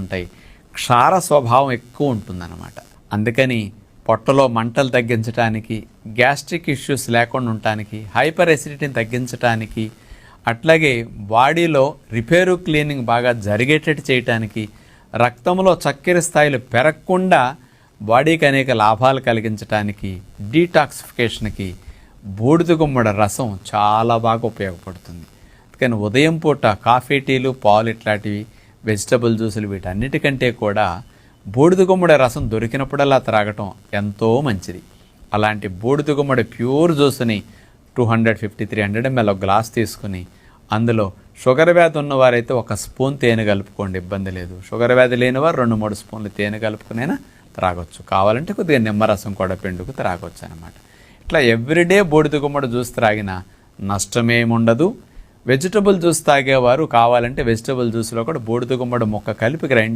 ఉంటాయి, క్షార స్వభావం ఎక్కువ ఉంటుందన్నమాట. అందుకని పొట్టలో మంటలు తగ్గించడానికి, గ్యాస్ట్రిక్ ఇష్యూస్ లేకుండా ఉండటానికి, హైపర్ ఎసిడిటీని తగ్గించడానికి, అట్లాగే బాడీలో రిపేరు క్లీనింగ్ బాగా జరిగేటట్టు చేయటానికి, రక్తంలో చక్కెర స్థాయిలు పెరగకుండా బాడీకి అనేక లాభాలు కలిగించడానికి, డీటాక్సిఫికేషన్కి బూడిద గుమ్మడి రసం చాలా బాగా ఉపయోగపడుతుంది. అందుకని ఉదయం పూట కాఫీ, టీలు, పాలు ఇట్లాంటివి, వెజిటబుల్ జ్యూసులు వీటన్నిటికంటే కూడా బూడిద గుమ్మడి రసం దొరికినప్పుడల్లా త్రాగటం ఎంతో మంచిది. అలాంటి బూడిద గుమ్మడి ప్యూర్ జ్యూస్ని 250-300 ml ఒక గ్లాస్ తీసుకుని అందులో షుగర్ వ్యాధి ఉన్నవారైతే 1 స్పూన్ తేనె కలుపుకోండి, ఇబ్బంది లేదు. షుగర్ వ్యాధి లేనివారు 2-3 స్పూన్లు తేనె కలుపుకునైనా త్రాగొచ్చు. కావాలంటే కొద్దిగా నిమ్మరసం కూడా పిండుకు త్రాగొచ్చు అనమాట. ఇట్లా ఎవ్రీడే బూడిద గుమ్మడి జ్యూస్ త్రాగినా నష్టమేముండదు. వెజిటబుల్ జ్యూస్ తాగేవారు కావాలంటే వెజిటబుల్ జ్యూస్లో కూడా బూడిద గుమ్మడి ముక్క కలిపి గ్రైండ్